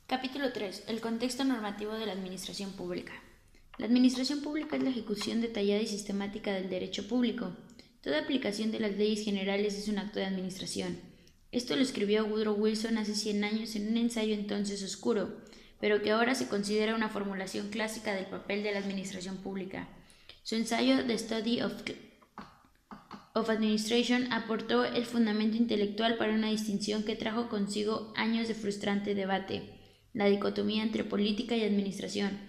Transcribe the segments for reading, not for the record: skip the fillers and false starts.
Capítulo 3. El contexto normativo de la administración pública. La administración pública es la ejecución detallada y sistemática del derecho público. Toda aplicación de las leyes generales es un acto de administración. Esto lo escribió Woodrow Wilson hace 100 años en un ensayo entonces oscuro, pero que ahora se considera una formulación clásica del papel de la administración pública. Su ensayo The Study of Administration aportó el fundamento intelectual para una distinción que trajo consigo años de frustrante debate: la dicotomía entre política y administración.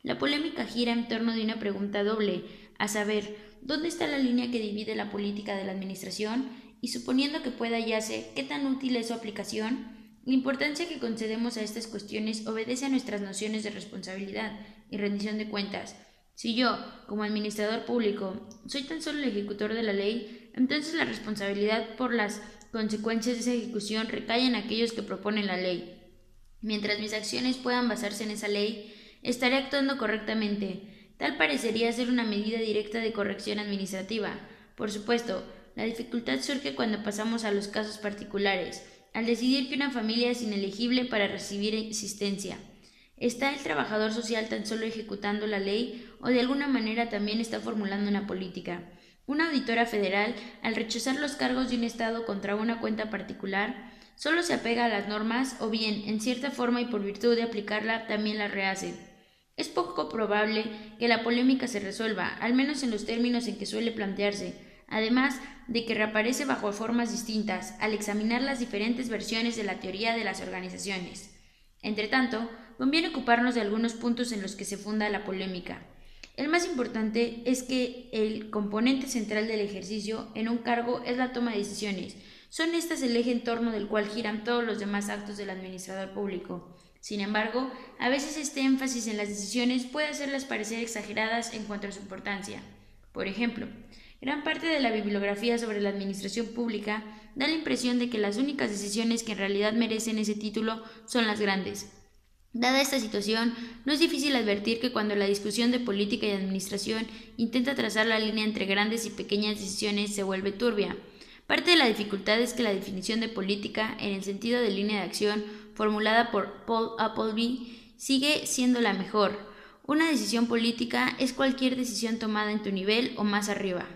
La polémica gira en torno de una pregunta doble, a saber, ¿dónde está la línea que divide la política de la administración? Y suponiendo que pueda hallarse, ¿qué tan útil es su aplicación? La importancia que concedemos a estas cuestiones obedece a nuestras nociones de responsabilidad y rendición de cuentas. Si yo, como administrador público, soy tan solo el ejecutor de la ley, entonces la responsabilidad por las consecuencias de esa ejecución recae en aquellos que proponen la ley. Mientras mis acciones puedan basarse en esa ley, estaré actuando correctamente. Tal parecería ser una medida directa de corrección administrativa. Por supuesto, la dificultad surge cuando pasamos a los casos particulares, al decidir que una familia es inelegible para recibir asistencia. ¿Está el trabajador social tan solo ejecutando la ley o de alguna manera también está formulando una política? Una auditora federal, al rechazar los cargos de un Estado contra una cuenta particular, solo se apega a las normas o bien, en cierta forma y por virtud de aplicarla, también las rehace. Es poco probable que la polémica se resuelva, al menos en los términos en que suele plantearse, además de que reaparece bajo formas distintas al examinar las diferentes versiones de la teoría de las organizaciones. Entretanto, conviene ocuparnos de algunos puntos en los que se funda la polémica. El más importante es que el componente central del ejercicio en un cargo es la toma de decisiones. Son estas el eje en torno del cual giran todos los demás actos del administrador público. Sin embargo, a veces este énfasis en las decisiones puede hacerlas parecer exageradas en cuanto a su importancia. Por ejemplo, gran parte de la bibliografía sobre la administración pública da la impresión de que las únicas decisiones que en realidad merecen ese título son las grandes. Dada esta situación, no es difícil advertir que cuando la discusión de política y administración intenta trazar la línea entre grandes y pequeñas decisiones se vuelve turbia. Parte de la dificultad es que la definición de política, en el sentido de línea de acción formulada por Paul Appleby, sigue siendo la mejor. Una decisión política es cualquier decisión tomada en tu nivel o más arriba.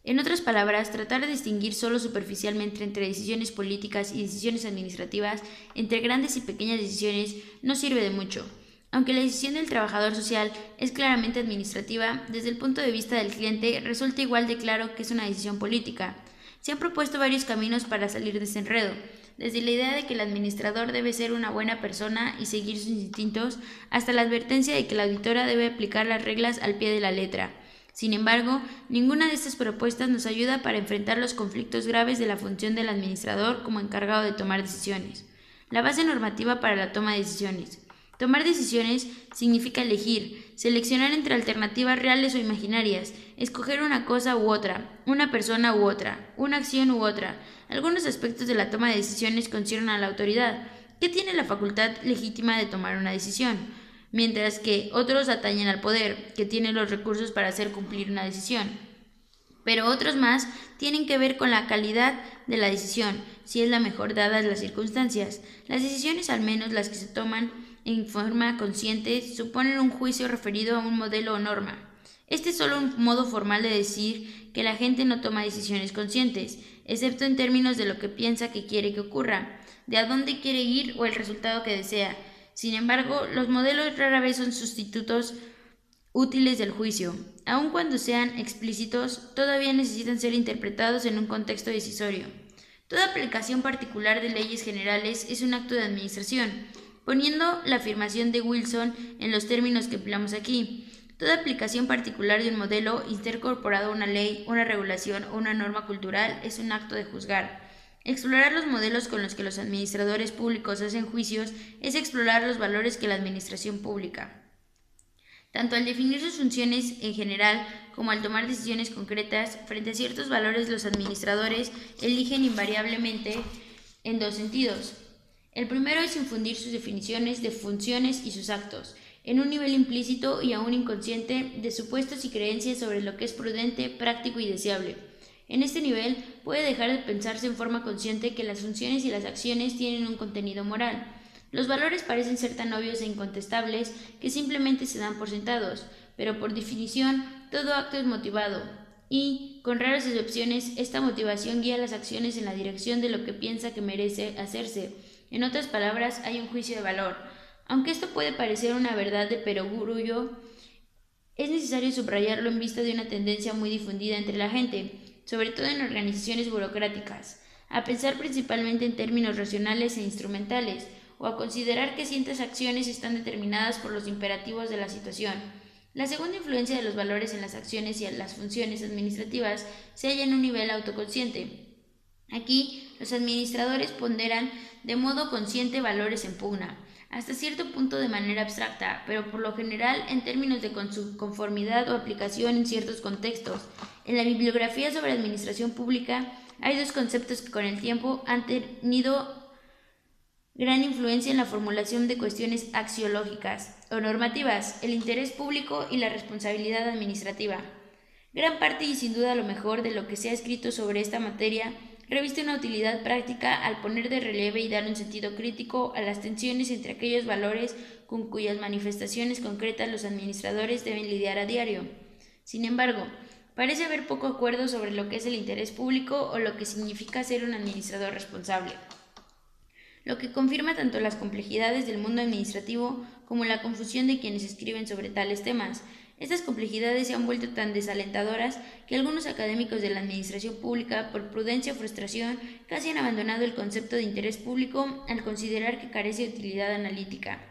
En otras palabras, tratar de distinguir solo superficialmente entre decisiones políticas y decisiones administrativas, entre grandes y pequeñas decisiones, no sirve de mucho. Aunque la decisión del trabajador social es claramente administrativa, desde el punto de vista del cliente resulta igual de claro que es una decisión política. Se han propuesto varios caminos para salir de ese enredo, desde la idea de que el administrador debe ser una buena persona y seguir sus instintos, hasta la advertencia de que la auditora debe aplicar las reglas al pie de la letra. Sin embargo, ninguna de estas propuestas nos ayuda para enfrentar los conflictos graves de la función del administrador como encargado de tomar decisiones. La base normativa para la toma de decisiones. Tomar decisiones significa elegir, seleccionar entre alternativas reales o imaginarias, escoger una cosa u otra, una persona u otra, una acción u otra. Algunos aspectos de la toma de decisiones conciernen a la autoridad, que tiene la facultad legítima de tomar una decisión, mientras que otros atañen al poder, que tiene los recursos para hacer cumplir una decisión. Pero otros más tienen que ver con la calidad de la decisión, si es la mejor dadas las circunstancias. Las decisiones, al menos las que se toman en forma consciente, suponen un juicio referido a un modelo o norma. Este es solo un modo formal de decir que la gente no toma decisiones conscientes, excepto en términos de lo que piensa que quiere que ocurra, de a dónde quiere ir o el resultado que desea. Sin embargo, los modelos rara vez son sustitutos útiles del juicio. Aun cuando sean explícitos, todavía necesitan ser interpretados en un contexto decisorio. Toda aplicación particular de leyes generales es un acto de administración, poniendo la afirmación de Wilson en los términos que empleamos aquí. Toda aplicación particular de un modelo intercorporado a una ley, una regulación o una norma cultural es un acto de juzgar. Explorar los modelos con los que los administradores públicos hacen juicios es explorar los valores que la administración pública. Tanto al definir sus funciones en general como al tomar decisiones concretas, frente a ciertos valores los administradores eligen invariablemente en dos sentidos. El primero es infundir sus definiciones de funciones y sus actos, en un nivel implícito y aún inconsciente de supuestos y creencias sobre lo que es prudente, práctico y deseable. En este nivel puede dejar de pensarse en forma consciente que las funciones y las acciones tienen un contenido moral. Los valores parecen ser tan obvios e incontestables que simplemente se dan por sentados, pero por definición, todo acto es motivado, y, con raras excepciones, esta motivación guía las acciones en la dirección de lo que piensa que merece hacerse. En otras palabras, hay un juicio de valor. Aunque esto puede parecer una verdad de perogrullo, es necesario subrayarlo en vista de una tendencia muy difundida entre la gente, sobre todo en organizaciones burocráticas, a pensar principalmente en términos racionales e instrumentales, o a considerar que ciertas acciones están determinadas por los imperativos de la situación. La segunda influencia de los valores en las acciones y en las funciones administrativas se halla en un nivel autoconsciente. Aquí, los administradores ponderan de modo consciente valores en pugna, hasta cierto punto de manera abstracta, pero por lo general en términos de conformidad o aplicación en ciertos contextos. En la bibliografía sobre administración pública hay dos conceptos que con el tiempo han tenido gran influencia en la formulación de cuestiones axiológicas o normativas: el interés público y la responsabilidad administrativa. Gran parte y sin duda lo mejor de lo que se ha escrito sobre esta materia reviste una utilidad práctica al poner de relieve y dar un sentido crítico a las tensiones entre aquellos valores con cuyas manifestaciones concretas los administradores deben lidiar a diario. Sin embargo, parece haber poco acuerdo sobre lo que es el interés público o lo que significa ser un administrador responsable, lo que confirma tanto las complejidades del mundo administrativo como la confusión de quienes escriben sobre tales temas. Estas complejidades se han vuelto tan desalentadoras que algunos académicos de la administración pública, por prudencia o frustración, casi han abandonado el concepto de interés público al considerar que carece de utilidad analítica.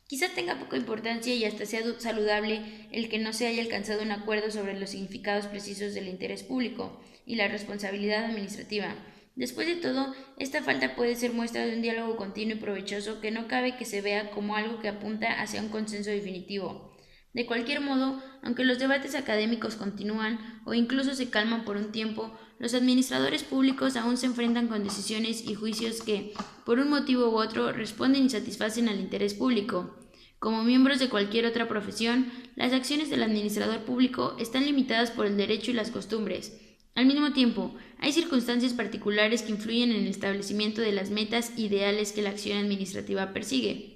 Quizá tenga poca importancia y hasta sea saludable el que no se haya alcanzado un acuerdo sobre los significados precisos del interés público y la responsabilidad administrativa. Después de todo, esta falta puede ser muestra de un diálogo continuo y provechoso que no cabe que se vea como algo que apunta hacia un consenso definitivo. De cualquier modo, aunque los debates académicos continúan o incluso se calman por un tiempo, los administradores públicos aún se enfrentan con decisiones y juicios que, por un motivo u otro, responden y satisfacen al interés público. Como miembros de cualquier otra profesión, las acciones del administrador público están limitadas por el derecho y las costumbres. Al mismo tiempo, hay circunstancias particulares que influyen en el establecimiento de las metas ideales que la acción administrativa persigue.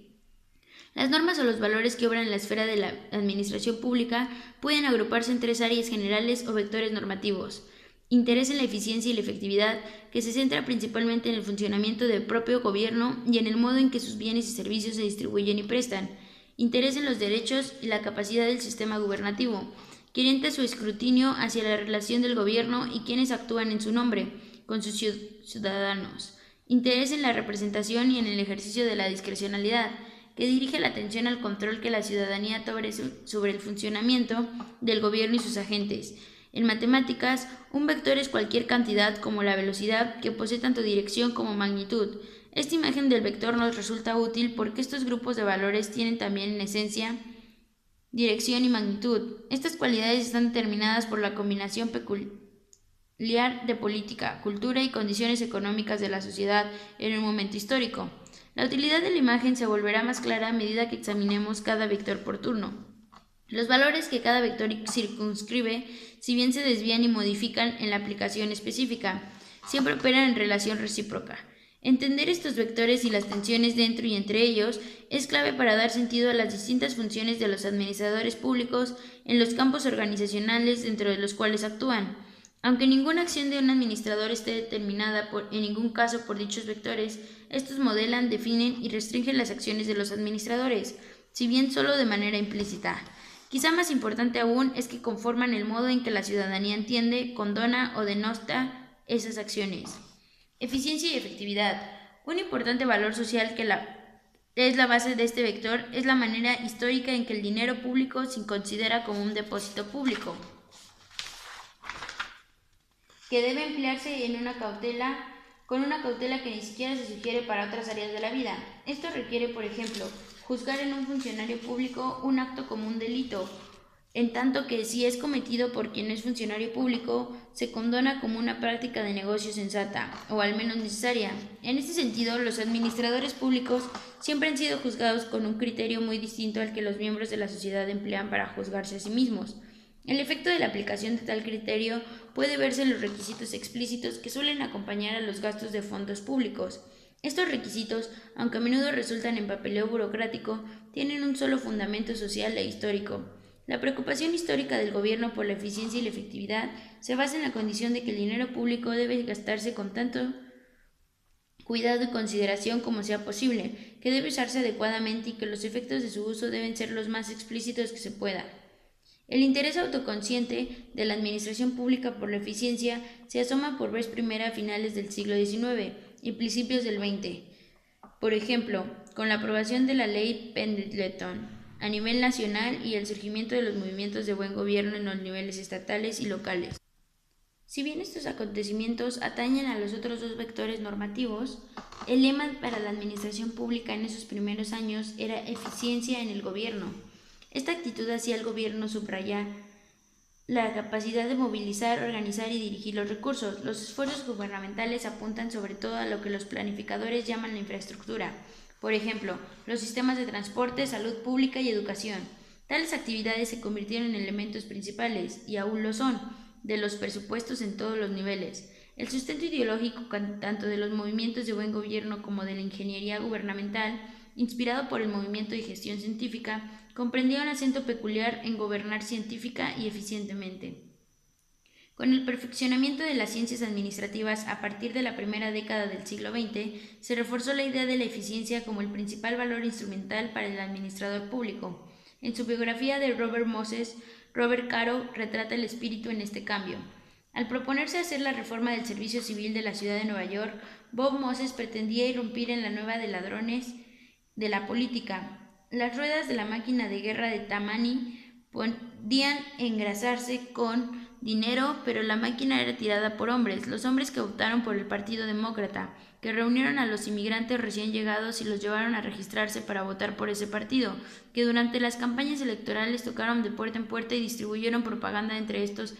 Las normas o los valores que obran en la esfera de la administración pública pueden agruparse en tres áreas generales o vectores normativos: interés en la eficiencia y la efectividad, que se centra principalmente en el funcionamiento del propio gobierno y en el modo en que sus bienes y servicios se distribuyen y prestan; interés en los derechos y la capacidad del sistema gubernativo, que orienta su escrutinio hacia la relación del gobierno y quienes actúan en su nombre con sus ciudadanos; interés en la representación y en el ejercicio de la discrecionalidad, que dirige la atención al control que la ciudadanía tome sobre el funcionamiento del gobierno y sus agentes. En matemáticas, un vector es cualquier cantidad, como la velocidad, que posee tanto dirección como magnitud. Esta imagen del vector nos resulta útil porque estos grupos de valores tienen también en esencia dirección y magnitud. Estas cualidades están determinadas por la combinación peculiar de política, cultura y condiciones económicas de la sociedad en un momento histórico. La utilidad de la imagen se volverá más clara a medida que examinemos cada vector por turno. Los valores que cada vector circunscribe, si bien se desvían y modifican en la aplicación específica, siempre operan en relación recíproca. Entender estos vectores y las tensiones dentro y entre ellos es clave para dar sentido a las distintas funciones de los administradores públicos en los campos organizacionales dentro de los cuales actúan. Aunque ninguna acción de un administrador esté determinada en ningún caso por dichos vectores, estos modelan, definen y restringen las acciones de los administradores, si bien solo de manera implícita. Quizá más importante aún es que conforman el modo en que la ciudadanía entiende, condona o denota esas acciones. Eficiencia y efectividad. Un importante valor social que es la base de este vector es la manera histórica en que el dinero público se considera como un depósito público, que debe emplearse con una cautela que ni siquiera se sugiere para otras áreas de la vida. Esto requiere, por ejemplo, juzgar en un funcionario público un acto como un delito, en tanto que si es cometido por quien es funcionario público, se condona como una práctica de negocio sensata, o al menos necesaria. En este sentido, los administradores públicos siempre han sido juzgados con un criterio muy distinto al que los miembros de la sociedad emplean para juzgarse a sí mismos. El efecto de la aplicación de tal criterio puede verse en los requisitos explícitos que suelen acompañar a los gastos de fondos públicos. Estos requisitos, aunque a menudo resultan en papeleo burocrático, tienen un solo fundamento social e histórico. La preocupación histórica del gobierno por la eficiencia y la efectividad se basa en la condición de que el dinero público debe gastarse con tanto cuidado y consideración como sea posible, que debe usarse adecuadamente y que los efectos de su uso deben ser los más explícitos que se pueda. El interés autoconsciente de la administración pública por la eficiencia se asoma por vez primera a finales del siglo XIX y principios del XX. Por ejemplo, con la aprobación de la Ley Pendleton a nivel nacional y el surgimiento de los movimientos de buen gobierno en los niveles estatales y locales. Si bien estos acontecimientos atañen a los otros dos vectores normativos, el lema para la administración pública en esos primeros años era eficiencia en el gobierno. Esta actitud hacía al gobierno subrayar la capacidad de movilizar, organizar y dirigir los recursos. Los esfuerzos gubernamentales apuntan sobre todo a lo que los planificadores llaman la infraestructura, por ejemplo, los sistemas de transporte, salud pública y educación. Tales actividades se convirtieron en elementos principales, y aún lo son, de los presupuestos en todos los niveles. El sustento ideológico tanto de los movimientos de buen gobierno como de la ingeniería gubernamental, inspirado por el movimiento de gestión científica, comprendía un acento peculiar en gobernar científica y eficientemente. Con el perfeccionamiento de las ciencias administrativas a partir de la primera década del siglo XX, se reforzó la idea de la eficiencia como el principal valor instrumental para el administrador público. En su biografía de Robert Moses, Robert Caro retrata el espíritu en este cambio. Al proponerse hacer la reforma del servicio civil de la ciudad de Nueva York, Bob Moses pretendía irrumpir en la nueva de ladrones de la política. Las ruedas de la máquina de guerra de Tammany podían engrasarse con dinero, pero la máquina era tirada por hombres, los hombres que votaron por el Partido Demócrata, que reunieron a los inmigrantes recién llegados y los llevaron a registrarse para votar por ese partido, que durante las campañas electorales tocaron de puerta en puerta y distribuyeron propaganda entre estos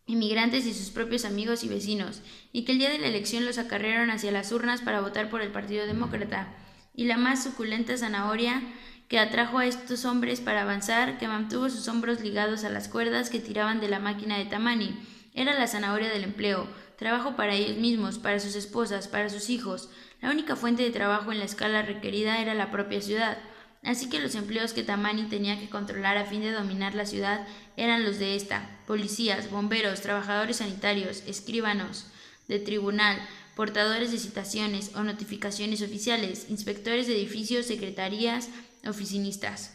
inmigrantes y sus propios amigos y vecinos, y que el día de la elección los acarrearon hacia las urnas para votar por el Partido Demócrata. Y la más suculenta zanahoria que atrajo a estos hombres para avanzar, que mantuvo sus hombros ligados a las cuerdas que tiraban de la máquina de Tammany, era la zanahoria del empleo, trabajo para ellos mismos, para sus esposas, para sus hijos. La única fuente de trabajo en la escala requerida era la propia ciudad, así que los empleos que Tammany tenía que controlar a fin de dominar la ciudad eran los de esta: policías, bomberos, trabajadores sanitarios, escribanos de tribunal, portadores de citaciones o notificaciones oficiales, inspectores de edificios, secretarías, oficinistas.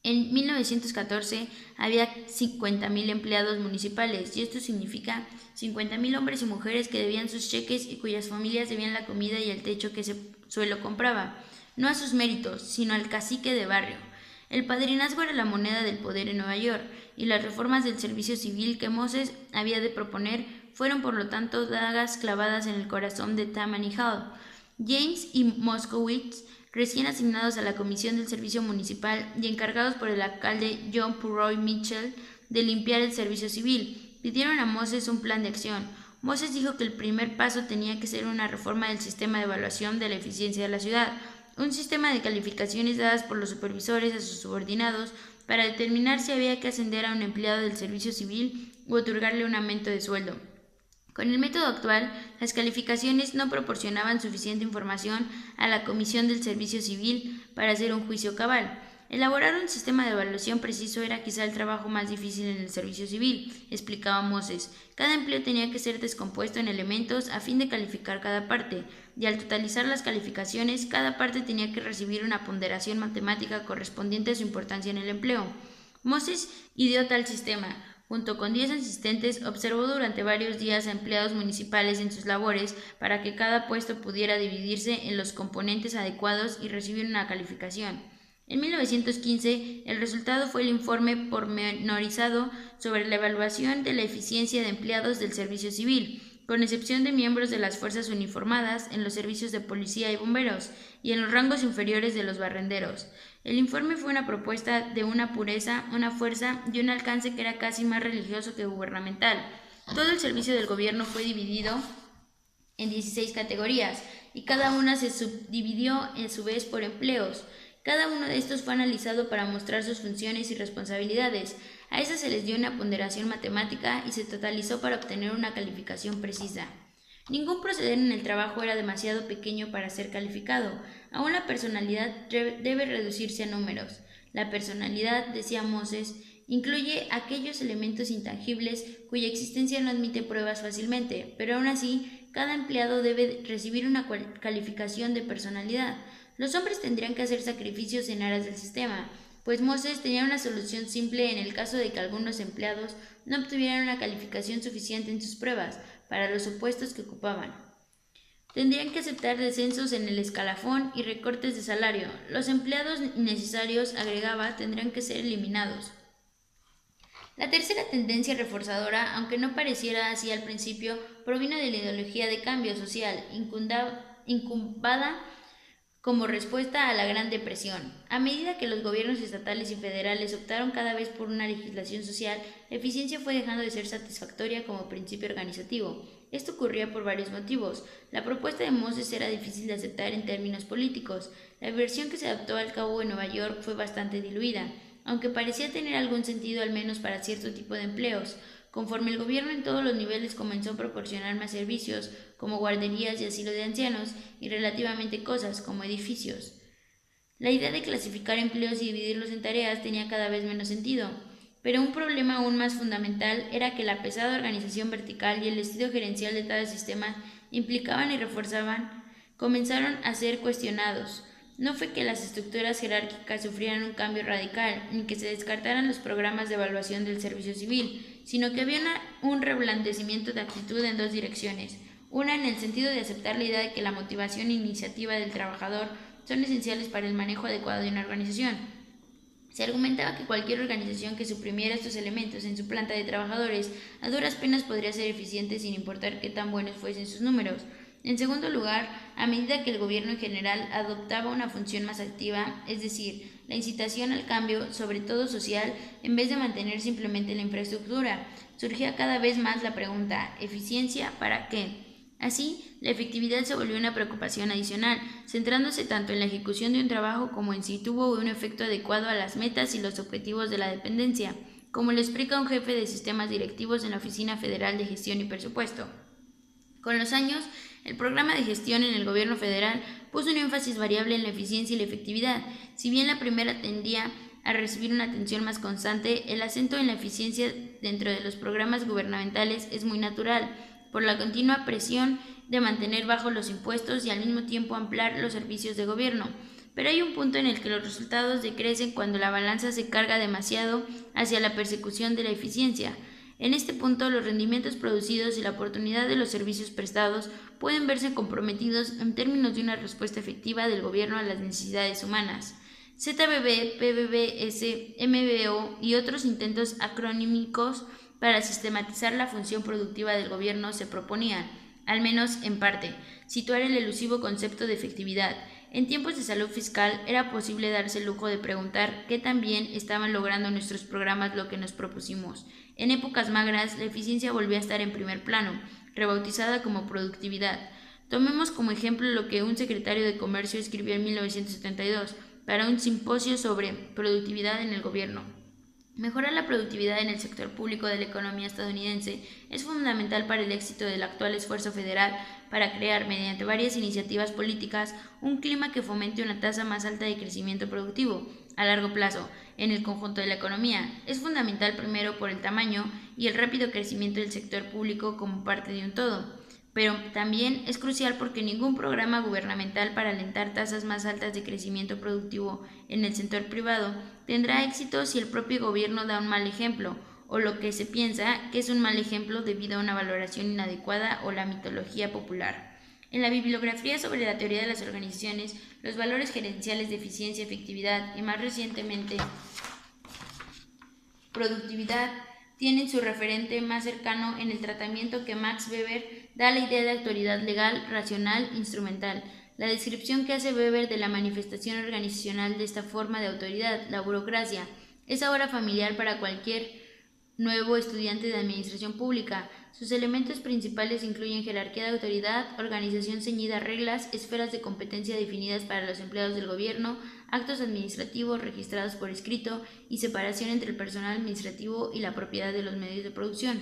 En 1914 había 50.000 empleados municipales, y esto significa 50.000 hombres y mujeres que debían sus cheques y cuyas familias debían la comida y el techo que ese suelo compraba, no a sus méritos, sino al cacique de barrio. El padrinazgo era la moneda del poder en Nueva York, y las reformas del servicio civil que Moses había de proponer fueron por lo tanto dagas clavadas en el corazón de Tammany Hall. James y Moskowitz, recién asignados a la Comisión del Servicio Municipal y encargados por el alcalde John Purroy Mitchell de limpiar el servicio civil, pidieron a Moses un plan de acción. Moses dijo que el primer paso tenía que ser una reforma del sistema de evaluación de la eficiencia de la ciudad, un sistema de calificaciones dadas por los supervisores a sus subordinados para determinar si había que ascender a un empleado del servicio civil u otorgarle un aumento de sueldo. Con el método actual, las calificaciones no proporcionaban suficiente información a la Comisión del Servicio Civil para hacer un juicio cabal. Elaborar un sistema de evaluación preciso era quizá el trabajo más difícil en el servicio civil, explicaba Moses. Cada empleo tenía que ser descompuesto en elementos a fin de calificar cada parte, y al totalizar las calificaciones, cada parte tenía que recibir una ponderación matemática correspondiente a su importancia en el empleo. Moses ideó tal sistema. Junto con 10 asistentes, observó durante varios días a empleados municipales en sus labores para que cada puesto pudiera dividirse en los componentes adecuados y recibir una calificación. En 1915, el resultado fue el informe pormenorizado sobre la evaluación de la eficiencia de empleados del servicio civil, con excepción de miembros de las fuerzas uniformadas en los servicios de policía y bomberos, y en los rangos inferiores de los barrenderos. El informe fue una propuesta de una pureza, una fuerza y un alcance que era casi más religioso que gubernamental. Todo el servicio del gobierno fue dividido en 16 categorías, y cada una se subdividió a su vez por empleos. Cada uno de estos fue analizado para mostrar sus funciones y responsabilidades. A esas se les dio una ponderación matemática y se totalizó para obtener una calificación precisa. Ningún proceder en el trabajo era demasiado pequeño para ser calificado. Aún la personalidad debe reducirse a números. La personalidad, decía Moses, incluye aquellos elementos intangibles cuya existencia no admite pruebas fácilmente, pero aún así, cada empleado debe recibir una calificación de personalidad. Los hombres tendrían que hacer sacrificios en aras del sistema, pues Moses tenía una solución simple en el caso de que algunos empleados no obtuvieran una calificación suficiente en sus pruebas para los puestos que ocupaban. Tendrían que aceptar descensos en el escalafón y recortes de salario. Los empleados innecesarios, agregaba, tendrían que ser eliminados. La tercera tendencia reforzadora, aunque no pareciera así al principio, provino de la ideología de cambio social, incubada como respuesta a la Gran Depresión. A medida que los gobiernos estatales y federales optaron cada vez por una legislación social, la eficiencia fue dejando de ser satisfactoria como principio organizativo. Esto ocurría por varios motivos. La propuesta de Moses era difícil de aceptar en términos políticos. La versión que se adoptó al cabo en Nueva York fue bastante diluida, aunque parecía tener algún sentido al menos para cierto tipo de empleos. Conforme el gobierno en todos los niveles comenzó a proporcionar más servicios, como guarderías y asilo de ancianos, y relativamente cosas, como edificios. La idea de clasificar empleos y dividirlos en tareas tenía cada vez menos sentido, pero un problema aún más fundamental era que la pesada organización vertical y el estilo gerencial de cada sistema implicaban y comenzaron a ser cuestionados. No fue que las estructuras jerárquicas sufrieran un cambio radical, ni que se descartaran los programas de evaluación del servicio civil, sino que había un reblandecimiento de actitud en dos direcciones. Una en el sentido de aceptar la idea de que la motivación e iniciativa del trabajador son esenciales para el manejo adecuado de una organización. Se argumentaba que cualquier organización que suprimiera estos elementos en su planta de trabajadores a duras penas podría ser eficiente sin importar qué tan buenos fuesen sus números. En segundo lugar, a medida que el gobierno en general adoptaba una función más activa, es decir, la incitación al cambio, sobre todo social, en vez de mantener simplemente la infraestructura, surgía cada vez más la pregunta: ¿eficiencia para qué? Así, la efectividad se volvió una preocupación adicional, centrándose tanto en la ejecución de un trabajo como en si tuvo un efecto adecuado a las metas y los objetivos de la dependencia, como lo explica un jefe de sistemas directivos en la Oficina Federal de Gestión y Presupuesto. Con los años, el programa de gestión en el gobierno federal puso un énfasis variable en la eficiencia y la efectividad. Si bien la primera tendía a recibir una atención más constante, el acento en la eficiencia dentro de los programas gubernamentales es muy natural, por la continua presión de mantener bajos los impuestos y al mismo tiempo ampliar los servicios de gobierno. Pero hay un punto en el que los resultados decrecen cuando la balanza se carga demasiado hacia la persecución de la eficiencia. En este punto, los rendimientos producidos y la oportunidad de los servicios prestados pueden verse comprometidos en términos de una respuesta efectiva del gobierno a las necesidades humanas. ZBB, PBBS, MBO y otros intentos acronímicos para sistematizar la función productiva del gobierno se proponían, al menos en parte, situar el elusivo concepto de efectividad. En tiempos de salud fiscal era posible darse el lujo de preguntar qué tan bien estaban logrando nuestros programas lo que nos propusimos. En épocas magras, la eficiencia volvió a estar en primer plano, rebautizada como productividad. Tomemos como ejemplo lo que un secretario de Comercio escribió en 1972 para un simposio sobre productividad en el gobierno. Mejorar la productividad en el sector público de la economía estadounidense es fundamental para el éxito del actual esfuerzo federal para crear, mediante varias iniciativas políticas, un clima que fomente una tasa más alta de crecimiento productivo a largo plazo en el conjunto de la economía. Es fundamental primero por el tamaño y el rápido crecimiento del sector público como parte de un todo, pero también es crucial porque ningún programa gubernamental para alentar tasas más altas de crecimiento productivo en el sector privado tendrá éxito si el propio gobierno da un mal ejemplo, o lo que se piensa que es un mal ejemplo debido a una valoración inadecuada o la mitología popular. En la bibliografía sobre la teoría de las organizaciones, los valores gerenciales de eficiencia, efectividad y más recientemente productividad tienen su referente más cercano en el tratamiento que Max Weber da a la idea de autoridad legal, racional, instrumental. La descripción que hace Weber de la manifestación organizacional de esta forma de autoridad, la burocracia, es ahora familiar para cualquier nuevo estudiante de administración pública. Sus elementos principales incluyen jerarquía de autoridad, organización ceñida a reglas, esferas de competencia definidas para los empleados del gobierno, actos administrativos registrados por escrito y separación entre el personal administrativo y la propiedad de los medios de producción.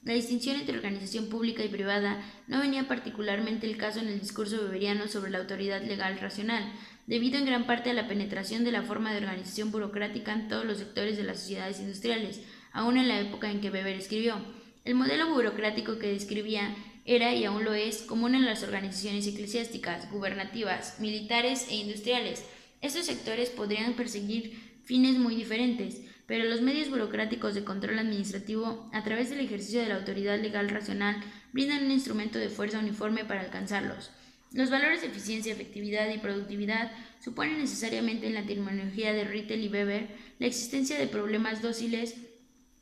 La distinción entre organización pública y privada no venía particularmente el caso en el discurso weberiano sobre la autoridad legal racional, debido en gran parte a la penetración de la forma de organización burocrática en todos los sectores de las sociedades industriales, aún en la época en que Weber escribió. El modelo burocrático que describía era y aún lo es común en las organizaciones eclesiásticas, gubernativas, militares e industriales. Estos sectores podrían perseguir fines muy diferentes, pero los medios burocráticos de control administrativo, a través del ejercicio de la autoridad legal racional, brindan un instrumento de fuerza uniforme para alcanzarlos. Los valores de eficiencia, efectividad y productividad suponen necesariamente en la terminología de Rittel y Weber la existencia de problemas dóciles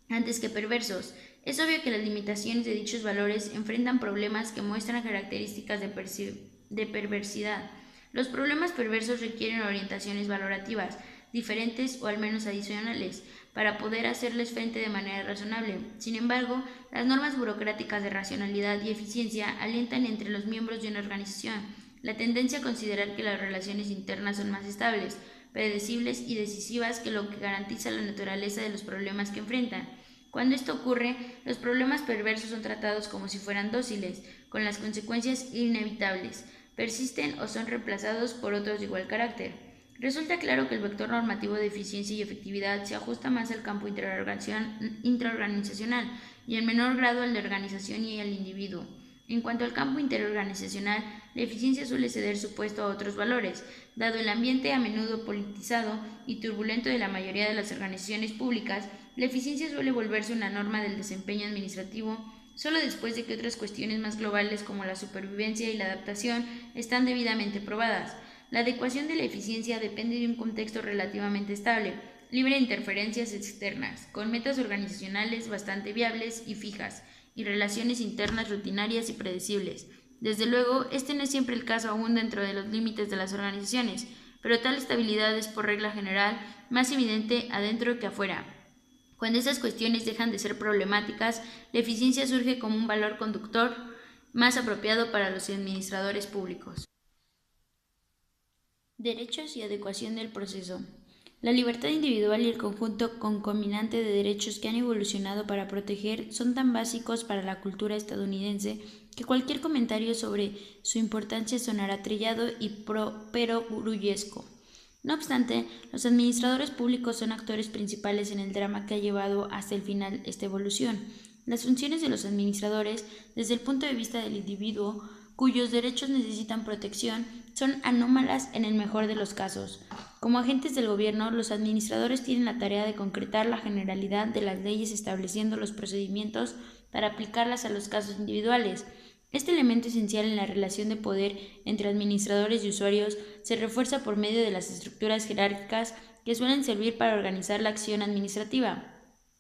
antes que perversos. Es obvio que las limitaciones de dichos valores enfrentan problemas que muestran características de perversidad. Los problemas perversos requieren orientaciones valorativas, diferentes o al menos adicionales, para poder hacerles frente de manera razonable. Sin embargo, las normas burocráticas de racionalidad y eficiencia alientan entre los miembros de una organización la tendencia a considerar que las relaciones internas son más estables, predecibles y decisivas que lo que garantiza la naturaleza de los problemas que enfrentan. Cuando esto ocurre, los problemas perversos son tratados como si fueran dóciles, con las consecuencias inevitables, persisten o son reemplazados por otros de igual carácter. Resulta claro que el vector normativo de eficiencia y efectividad se ajusta más al campo intraorganizacional y en menor grado al de organización y al individuo. En cuanto al campo interorganizacional, la eficiencia suele ceder su puesto a otros valores, dado el ambiente a menudo politizado y turbulento de la mayoría de las organizaciones públicas. La eficiencia suele volverse una norma del desempeño administrativo solo después de que otras cuestiones más globales como la supervivencia y la adaptación están debidamente probadas. La adecuación de la eficiencia depende de un contexto relativamente estable, libre de interferencias externas, con metas organizacionales bastante viables y fijas, y relaciones internas rutinarias y predecibles. Desde luego, este no es siempre el caso aún dentro de los límites de las organizaciones, pero tal estabilidad es por regla general más evidente adentro que afuera. Cuando esas cuestiones dejan de ser problemáticas, la eficiencia surge como un valor conductor más apropiado para los administradores públicos. Derechos y adecuación del proceso. La libertad individual y el conjunto concomitante de derechos que han evolucionado para proteger son tan básicos para la cultura estadounidense que cualquier comentario sobre su importancia sonará trillado y perogrullesco. No obstante, los administradores públicos son actores principales en el drama que ha llevado hasta el final esta evolución. Las funciones de los administradores, desde el punto de vista del individuo, cuyos derechos necesitan protección, son anómalas en el mejor de los casos. Como agentes del gobierno, los administradores tienen la tarea de concretar la generalidad de las leyes estableciendo los procedimientos para aplicarlas a los casos individuales. Este elemento esencial en la relación de poder entre administradores y usuarios se refuerza por medio de las estructuras jerárquicas que suelen servir para organizar la acción administrativa.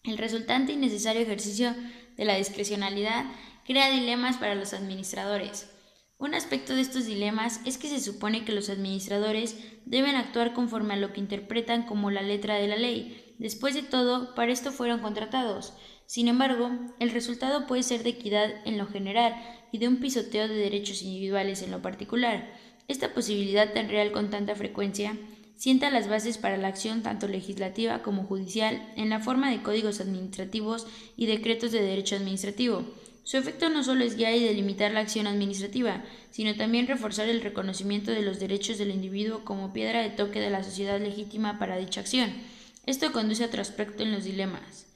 El resultante y necesario ejercicio de la discrecionalidad crea dilemas para los administradores. Un aspecto de estos dilemas es que se supone que los administradores deben actuar conforme a lo que interpretan como la letra de la ley. Después de todo, para esto fueron contratados. Sin embargo, el resultado puede ser de equidad en lo general y de un pisoteo de derechos individuales en lo particular. Esta posibilidad tan real con tanta frecuencia sienta las bases para la acción tanto legislativa como judicial en la forma de códigos administrativos y decretos de derecho administrativo. Su efecto no solo es guiar y delimitar la acción administrativa, sino también reforzar el reconocimiento de los derechos del individuo como piedra de toque de la sociedad legítima para dicha acción. Esto conduce a otro aspecto en los dilemas.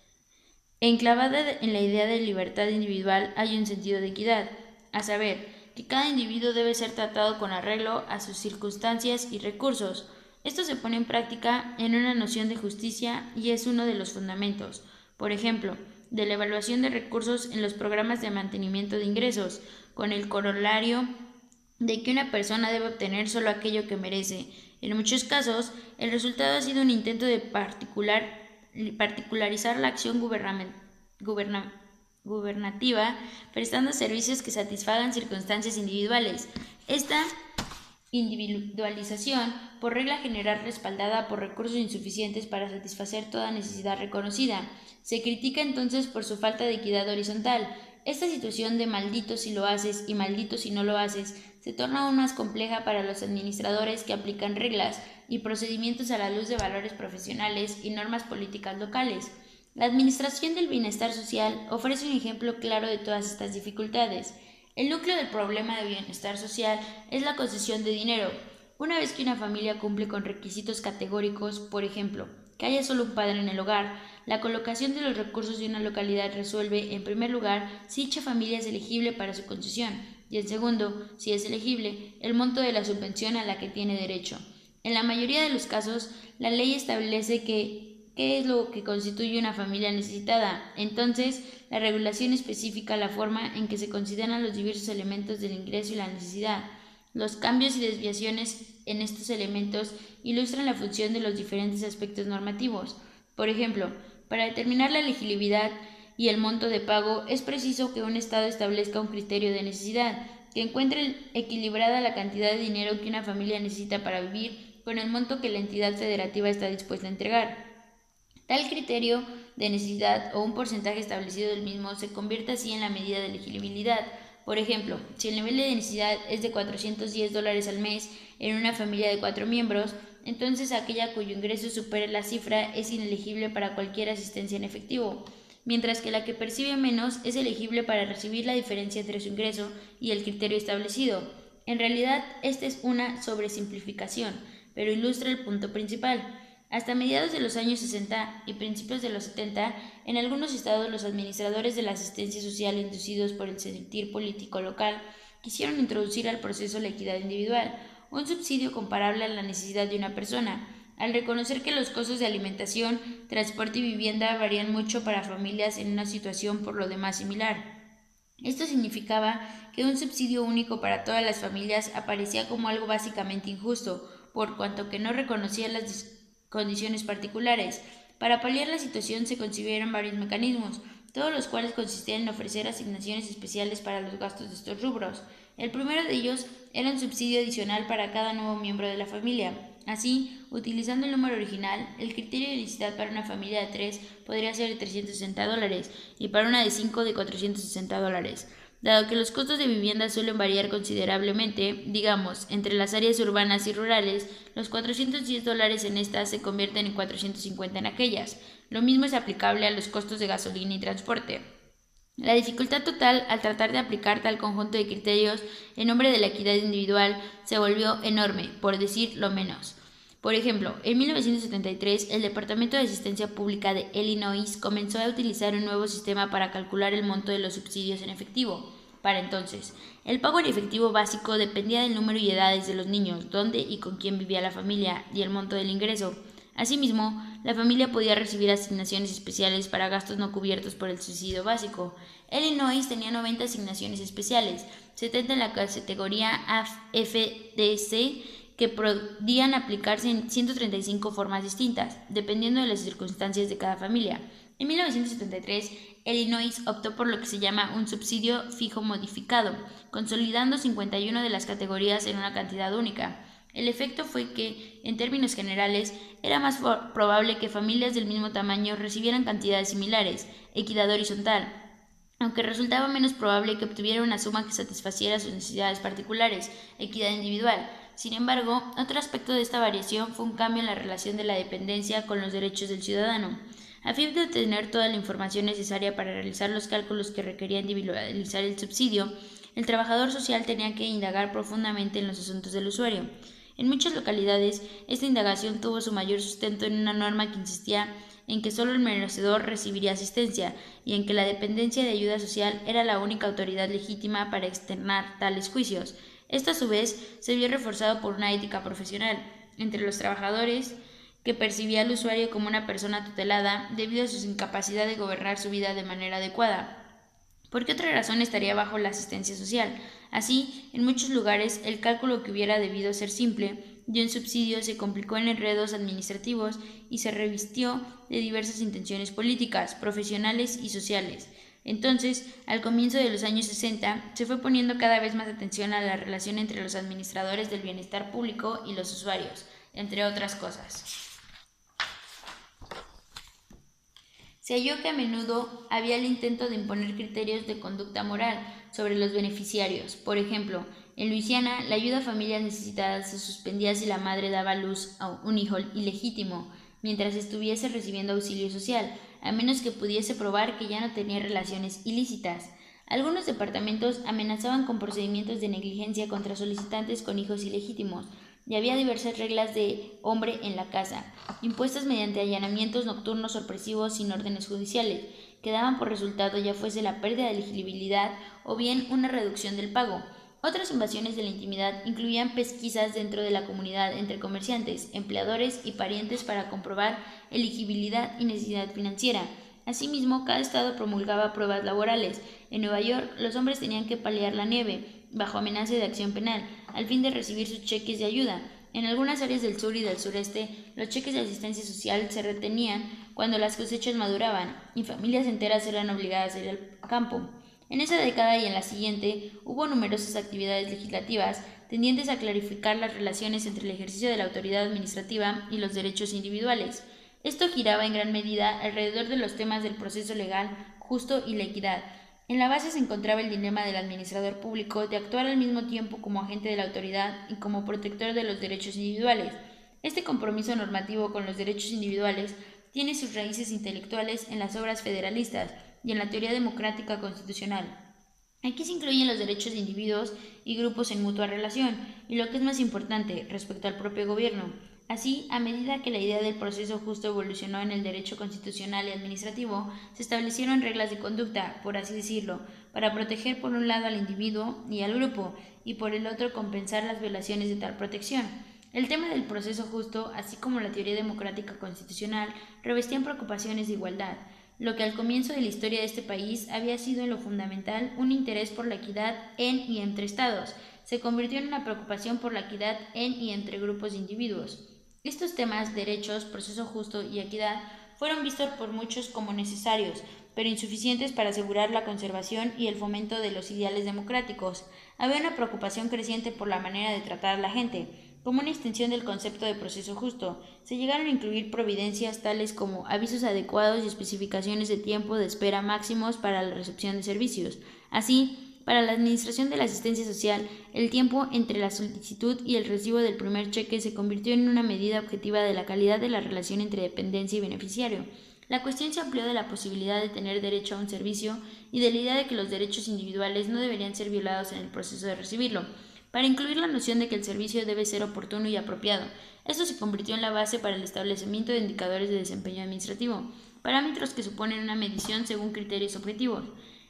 Enclavada en la idea de libertad individual hay un sentido de equidad, a saber, que cada individuo debe ser tratado con arreglo a sus circunstancias y recursos. Esto se pone en práctica en una noción de justicia y es uno de los fundamentos. Por ejemplo, de la evaluación de recursos en los programas de mantenimiento de ingresos, con el corolario de que una persona debe obtener solo aquello que merece. En muchos casos, el resultado ha sido un intento de particularizar la acción gubernativa, prestando servicios que satisfagan circunstancias individuales. Esta individualización, por regla general respaldada por recursos insuficientes para satisfacer toda necesidad reconocida, se critica entonces por su falta de equidad horizontal. Esta situación de maldito si lo haces y maldito si no lo haces se torna aún más compleja para los administradores que aplican reglas y procedimientos a la luz de valores profesionales y normas políticas locales. La administración del bienestar social ofrece un ejemplo claro de todas estas dificultades. El núcleo del problema de bienestar social es la concesión de dinero. Una vez que una familia cumple con requisitos categóricos, por ejemplo, que haya solo un padre en el hogar, la colocación de los recursos de una localidad resuelve, en primer lugar, si dicha familia es elegible para su concesión, y en segundo, si es elegible, el monto de la subvención a la que tiene derecho. En la mayoría de los casos, la ley establece qué es lo que constituye una familia necesitada. Entonces, la regulación especifica la forma en que se consideran los diversos elementos del ingreso y la necesidad. Los cambios y desviaciones en estos elementos ilustran la función de los diferentes aspectos normativos. Por ejemplo, para determinar la elegibilidad y el monto de pago es preciso que un Estado establezca un criterio de necesidad, que encuentre equilibrada la cantidad de dinero que una familia necesita para vivir con el monto que la entidad federativa está dispuesta a entregar. Tal criterio de necesidad o un porcentaje establecido del mismo se convierte así en la medida de elegibilidad. Por ejemplo, si el nivel de necesidad es de $410 al mes en una familia de 4 miembros, entonces aquella cuyo ingreso supere la cifra es inelegible para cualquier asistencia en efectivo, mientras que la que percibe menos es elegible para recibir la diferencia entre su ingreso y el criterio establecido. En realidad, esta es una sobresimplificación, pero ilustra el punto principal. Hasta mediados de los años 60 y principios de los 70, en algunos estados los administradores de la asistencia social inducidos por el sentir político local quisieron introducir al proceso la equidad individual, un subsidio comparable a la necesidad de una persona, al reconocer que los costos de alimentación, transporte y vivienda varían mucho para familias en una situación por lo demás similar. Esto significaba que un subsidio único para todas las familias aparecía como algo básicamente injusto, por cuanto que no reconocía las condiciones particulares. Para paliar la situación se concibieron varios mecanismos, todos los cuales consistían en ofrecer asignaciones especiales para los gastos de estos rubros. El primero de ellos era un subsidio adicional para cada nuevo miembro de la familia. Así, utilizando el número original, el criterio de necesidad para una familia de 3 podría ser de $360 y para una de 5 de $460. Dado que los costos de vivienda suelen variar considerablemente, digamos, entre las áreas urbanas y rurales, los $410 en estas se convierten en 450 en aquellas. Lo mismo es aplicable a los costos de gasolina y transporte. La dificultad total al tratar de aplicar tal conjunto de criterios en nombre de la equidad individual se volvió enorme, por decir lo menos. Por ejemplo, en 1973, el Departamento de Asistencia Pública de Illinois comenzó a utilizar un nuevo sistema para calcular el monto de los subsidios en efectivo. Para entonces, el pago en efectivo básico dependía del número y edades de los niños, dónde y con quién vivía la familia y el monto del ingreso. Asimismo, la familia podía recibir asignaciones especiales para gastos no cubiertos por el subsidio básico. Illinois tenía 90 asignaciones especiales, 70 en la categoría FDC, que podían aplicarse en 135 formas distintas, dependiendo de las circunstancias de cada familia. En 1973, Illinois optó por lo que se llama un subsidio fijo modificado, consolidando 51 de las categorías en una cantidad única. El efecto fue que, en términos generales, era más probable que familias del mismo tamaño recibieran cantidades similares, equidad horizontal, aunque resultaba menos probable que obtuvieran una suma que satisfaciera sus necesidades particulares, equidad individual. Sin embargo, otro aspecto de esta variación fue un cambio en la relación de la dependencia con los derechos del ciudadano. A fin de obtener toda la información necesaria para realizar los cálculos que requería individualizar el subsidio, el trabajador social tenía que indagar profundamente en los asuntos del usuario. En muchas localidades, esta indagación tuvo su mayor sustento en una norma que insistía en que solo el merecedor recibiría asistencia y en que la dependencia de ayuda social era la única autoridad legítima para externar tales juicios. Esto, a su vez, se vio reforzado por una ética profesional entre los trabajadores que percibía al usuario como una persona tutelada debido a su incapacidad de gobernar su vida de manera adecuada. ¿Por qué otra razón estaría bajo la asistencia social? Así, en muchos lugares, el cálculo que hubiera debido ser simple de un subsidio se complicó en enredos administrativos y se revistió de diversas intenciones políticas, profesionales y sociales. Entonces, al comienzo de los años 60, se fue poniendo cada vez más atención a la relación entre los administradores del bienestar público y los usuarios, entre otras cosas. Se halló que a menudo había el intento de imponer criterios de conducta moral sobre los beneficiarios. Por ejemplo, en Luisiana, la ayuda a familias necesitadas se suspendía si la madre daba a luz a un hijo ilegítimo, mientras estuviese recibiendo auxilio social. a menos que pudiese probar que ya no tenía relaciones ilícitas. Algunos departamentos amenazaban con procedimientos de negligencia contra solicitantes con hijos ilegítimos, y había diversas reglas de hombre en la casa, impuestas mediante allanamientos nocturnos sorpresivos sin órdenes judiciales, que daban por resultado ya fuese la pérdida de elegibilidad o bien una reducción del pago. Otras invasiones de la intimidad incluían pesquisas dentro de la comunidad entre comerciantes, empleadores y parientes para comprobar elegibilidad y necesidad financiera. Asimismo, cada estado promulgaba pruebas laborales. En Nueva York, los hombres tenían que paliar la nieve, bajo amenaza de acción penal, al fin de recibir sus cheques de ayuda. En algunas áreas del sur y del sureste, los cheques de asistencia social se retenían cuando las cosechas maduraban, y familias enteras eran obligadas a ir al campo. En esa década y en la siguiente hubo numerosas actividades legislativas tendientes a clarificar las relaciones entre el ejercicio de la autoridad administrativa y los derechos individuales. Esto giraba en gran medida alrededor de los temas del proceso legal, justo y la equidad. En la base se encontraba el dilema del administrador público de actuar al mismo tiempo como agente de la autoridad y como protector de los derechos individuales. Este compromiso normativo con los derechos individuales tiene sus raíces intelectuales en las obras federalistas y en la teoría democrática constitucional. Aquí se incluyen los derechos de individuos y grupos en mutua relación, y lo que es más importante, respecto al propio gobierno. Así, a medida que la idea del proceso justo evolucionó en el derecho constitucional y administrativo, se establecieron reglas de conducta, por así decirlo, para proteger por un lado al individuo y al grupo, y por el otro compensar las violaciones de tal protección. El tema del proceso justo, así como la teoría democrática constitucional, revestían preocupaciones de igualdad, lo que al comienzo de la historia de este país había sido en lo fundamental un interés por la equidad en y entre estados, se convirtió en una preocupación por la equidad en y entre grupos de individuos. Estos temas, derechos, proceso justo y equidad, fueron vistos por muchos como necesarios, pero insuficientes para asegurar la conservación y el fomento de los ideales democráticos. Había una preocupación creciente por la manera de tratar a la gente. Como una extensión del concepto de proceso justo, se llegaron a incluir providencias tales como avisos adecuados y especificaciones de tiempo de espera máximos para la recepción de servicios. Así, para la administración de la asistencia social, el tiempo entre la solicitud y el recibo del primer cheque se convirtió en una medida objetiva de la calidad de la relación entre dependencia y beneficiario. La cuestión se amplió de la posibilidad de tener derecho a un servicio y de la idea de que los derechos individuales no deberían ser violados en el proceso de recibirlo, para incluir la noción de que el servicio debe ser oportuno y apropiado. Esto se convirtió en la base para el establecimiento de indicadores de desempeño administrativo, parámetros que suponen una medición según criterios objetivos.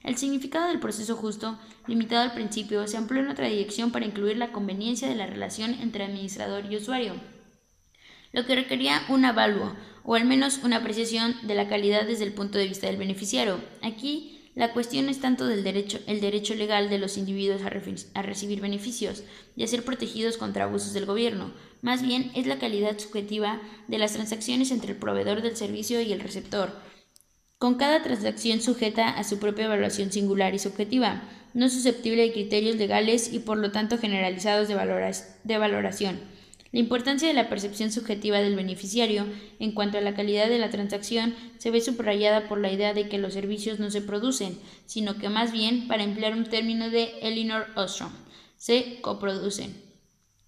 El significado del proceso justo, limitado al principio, se amplió en otra dirección para incluir la conveniencia de la relación entre administrador y usuario, lo que requería un avalúo, o al menos una apreciación de la calidad desde el punto de vista del beneficiario. Aquí, la cuestión no es tanto el derecho legal de los individuos a recibir beneficios y a ser protegidos contra abusos del gobierno, más bien es la calidad subjetiva de las transacciones entre el proveedor del servicio y el receptor, con cada transacción sujeta a su propia evaluación singular y subjetiva, no susceptible de criterios legales y por lo tanto generalizados de valoración. La importancia de la percepción subjetiva del beneficiario en cuanto a la calidad de la transacción se ve subrayada por la idea de que los servicios no se producen, sino que más bien, para emplear un término de Elinor Ostrom, se coproducen.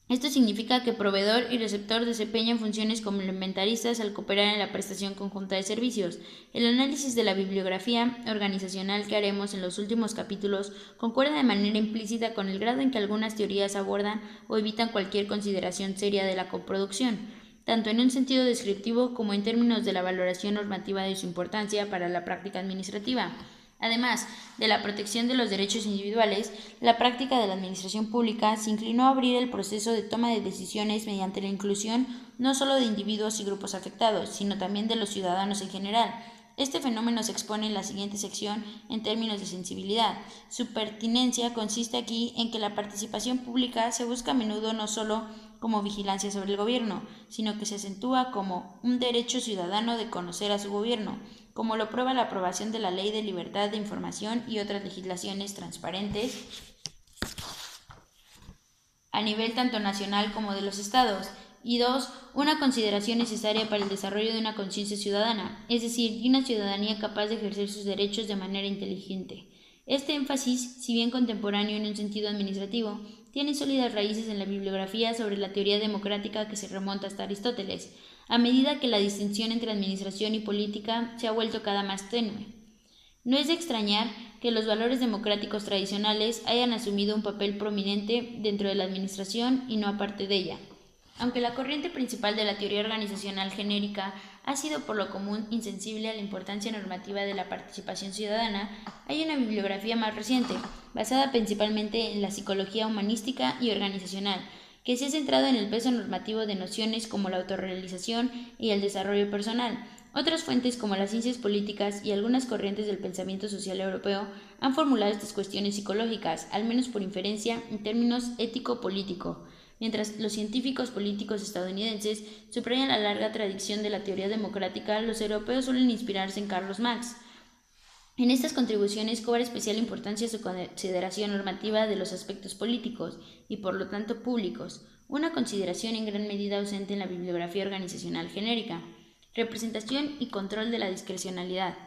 Esto significa que proveedor y receptor desempeñan funciones complementaristas al cooperar en la prestación conjunta de servicios. El análisis de la bibliografía organizacional que haremos en los últimos capítulos concuerda de manera implícita con el grado en que algunas teorías abordan o evitan cualquier consideración seria de la coproducción, tanto en un sentido descriptivo como en términos de la valoración normativa de su importancia para la práctica administrativa. Además de la protección de los derechos individuales, la práctica de la administración pública se inclinó a abrir el proceso de toma de decisiones mediante la inclusión no solo de individuos y grupos afectados, sino también de los ciudadanos en general. Este fenómeno se expone en la siguiente sección en términos de sensibilidad. Su pertinencia consiste aquí en que la participación pública se busca a menudo no solo como vigilancia sobre el gobierno, sino que se acentúa como un derecho ciudadano de conocer a su gobierno, como lo prueba la aprobación de la Ley de Libertad de Información y otras legislaciones transparentes a nivel tanto nacional como de los estados. Y dos, una consideración necesaria para el desarrollo de una conciencia ciudadana, es decir, de una ciudadanía capaz de ejercer sus derechos de manera inteligente. Este énfasis, si bien contemporáneo en un sentido administrativo, tiene sólidas raíces en la bibliografía sobre la teoría democrática que se remonta hasta Aristóteles, a medida que la distinción entre administración y política se ha vuelto cada más tenue. No es de extrañar que los valores democráticos tradicionales hayan asumido un papel prominente dentro de la administración y no aparte de ella. Aunque la corriente principal de la teoría organizacional genérica ha sido por lo común insensible a la importancia normativa de la participación ciudadana, hay una bibliografía más reciente, basada principalmente en la psicología humanística y organizacional, que se ha centrado en el peso normativo de nociones como la autorrealización y el desarrollo personal. Otras fuentes como las ciencias políticas y algunas corrientes del pensamiento social europeo han formulado estas cuestiones psicológicas, al menos por inferencia, en términos ético-político. Mientras los científicos políticos estadounidenses subrayan la larga tradición de la teoría democrática, los europeos suelen inspirarse en Carlos Marx. En estas contribuciones cobra especial importancia su consideración normativa de los aspectos políticos y por lo tanto públicos, una consideración en gran medida ausente en la bibliografía organizacional genérica. Representación y control de la discrecionalidad.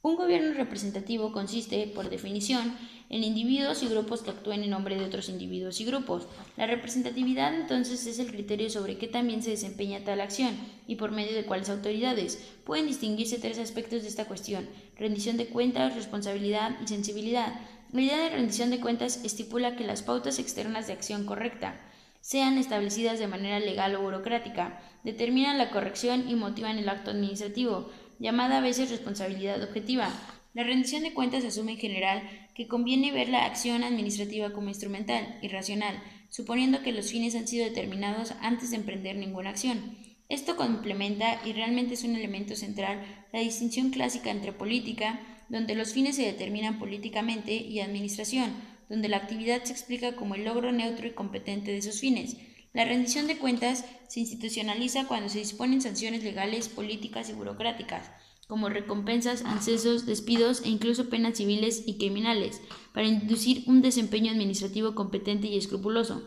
Un gobierno representativo consiste, por definición, en individuos y grupos que actúen en nombre de otros individuos y grupos. La representatividad, entonces, es el criterio sobre qué también se desempeña tal acción y por medio de cuáles autoridades. Pueden distinguirse tres aspectos de esta cuestión: rendición de cuentas, responsabilidad y sensibilidad. La idea de rendición de cuentas estipula que las pautas externas de acción correcta sean establecidas de manera legal o burocrática, determinan la corrección y motivan el acto administrativo, llamada a veces responsabilidad objetiva. La rendición de cuentas asume en general que conviene ver la acción administrativa como instrumental y racional, suponiendo que los fines han sido determinados antes de emprender ninguna acción. Esto complementa, y realmente es un elemento central, la distinción clásica entre política, donde los fines se determinan políticamente, y administración, donde la actividad se explica como el logro neutro y competente de esos fines. La rendición de cuentas se institucionaliza cuando se disponen sanciones legales, políticas y burocráticas, como recompensas, accesos, despidos e incluso penas civiles y criminales, para inducir un desempeño administrativo competente y escrupuloso.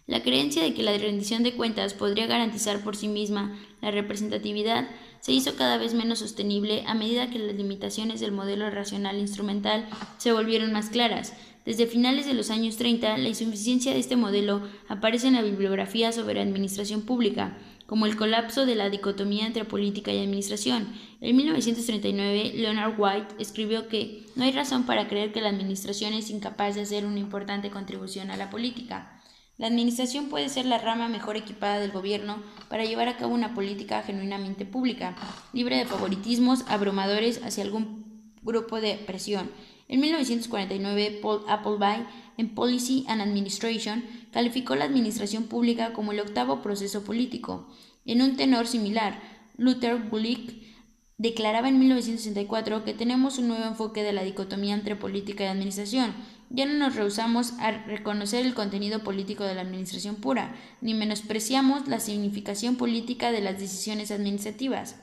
La creencia de que la rendición de cuentas podría garantizar por sí misma la representatividad se hizo cada vez menos sostenible a medida que las limitaciones del modelo racional instrumental se volvieron más claras. Desde finales de los años 30, la insuficiencia de este modelo aparece en la bibliografía sobre administración pública, como el colapso de la dicotomía entre política y administración. En 1939, Leonard White escribió que no hay razón para creer que la administración es incapaz de hacer una importante contribución a la política. La administración puede ser la rama mejor equipada del gobierno para llevar a cabo una política genuinamente pública, libre de favoritismos abrumadores hacia algún grupo de presión. En 1949, Paul Appleby, en Policy and Administration, calificó la administración pública como el octavo proceso político. En un tenor similar, Luther Bullick declaraba en 1964 que tenemos un nuevo enfoque de la dicotomía entre política y administración. Ya no nos rehusamos a reconocer el contenido político de la administración pura, ni menospreciamos la significación política de las decisiones administrativas.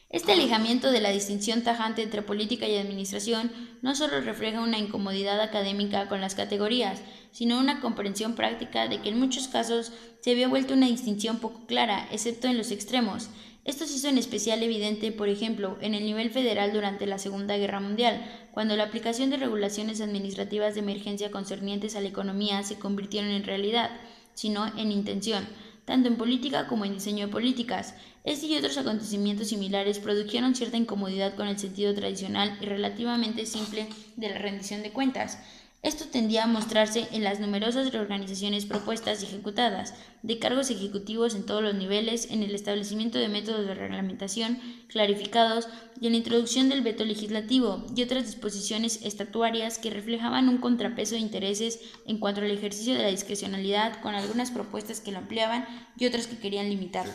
Este alejamiento de la distinción tajante entre política y administración no solo refleja una incomodidad académica con las categorías, sino una comprensión práctica de que en muchos casos se había vuelto una distinción poco clara, excepto en los extremos. Esto se hizo en especial evidente, por ejemplo, en el nivel federal durante la Segunda Guerra Mundial, cuando la aplicación de regulaciones administrativas de emergencia concernientes a la economía se convirtieron en realidad, sino en intención, tanto en política como en diseño de políticas. Este y otros acontecimientos similares produjeron cierta incomodidad con el sentido tradicional y relativamente simple de la rendición de cuentas. Esto tendía a mostrarse en las numerosas reorganizaciones propuestas y ejecutadas, de cargos ejecutivos en todos los niveles, en el establecimiento de métodos de reglamentación clarificados y en la introducción del veto legislativo y otras disposiciones estatuarias que reflejaban un contrapeso de intereses en cuanto al ejercicio de la discrecionalidad, con algunas propuestas que lo ampliaban y otras que querían limitarlo.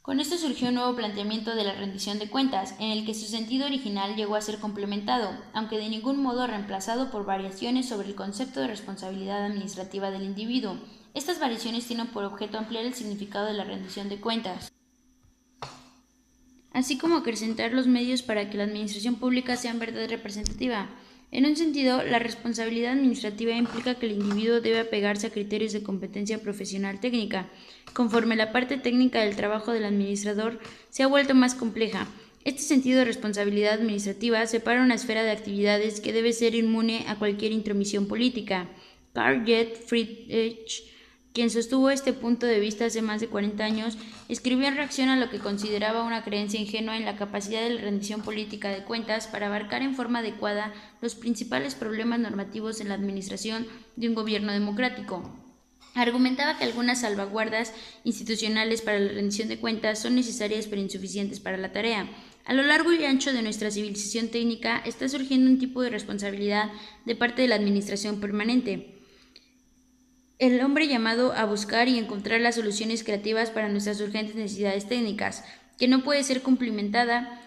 Con esto surgió un nuevo planteamiento de la rendición de cuentas, en el que su sentido original llegó a ser complementado, aunque de ningún modo reemplazado por variaciones sobre el concepto de responsabilidad administrativa del individuo. Estas variaciones tienen por objeto ampliar el significado de la rendición de cuentas, así como acrecentar los medios para que la administración pública sea en verdad representativa. En un sentido, la responsabilidad administrativa implica que el individuo debe apegarse a criterios de competencia profesional técnica. Conforme la parte técnica del trabajo del administrador se ha vuelto más compleja, Este sentido de responsabilidad administrativa separa una esfera de actividades que debe ser inmune a cualquier intromisión política. Carl J. Friedrich, quien sostuvo este punto de vista hace más de 40 años, escribió en reacción a lo que consideraba una creencia ingenua en la capacidad de la rendición política de cuentas para abarcar en forma adecuada los principales problemas normativos en la administración de un gobierno democrático. Argumentaba que algunas salvaguardas institucionales para la rendición de cuentas son necesarias pero insuficientes para la tarea. A lo largo y ancho de nuestra civilización técnica está surgiendo un tipo de responsabilidad de parte de la administración permanente. El hombre llamado a buscar y encontrar las soluciones creativas para nuestras urgentes necesidades técnicas, que no puede ser cumplimentada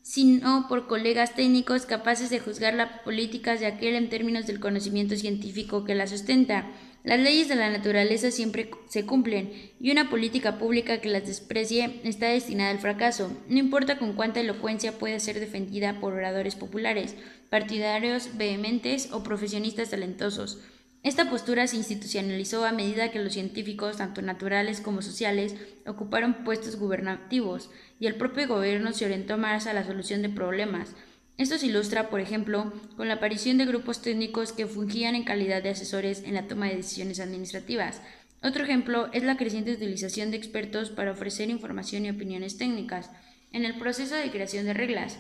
sino por colegas técnicos capaces de juzgar las políticas de aquel en términos del conocimiento científico que la sustenta. Las leyes de la naturaleza siempre se cumplen, y una política pública que las desprecie está destinada al fracaso, no importa con cuánta elocuencia pueda ser defendida por oradores populares, partidarios vehementes o profesionistas talentosos. Esta postura se institucionalizó a medida que los científicos, tanto naturales como sociales, ocuparon puestos gubernativos, y el propio gobierno se orientó más a la solución de problemas. Esto se ilustra, por ejemplo, con la aparición de grupos técnicos que fungían en calidad de asesores en la toma de decisiones administrativas. Otro ejemplo es la creciente utilización de expertos para ofrecer información y opiniones técnicas en el proceso de creación de reglas.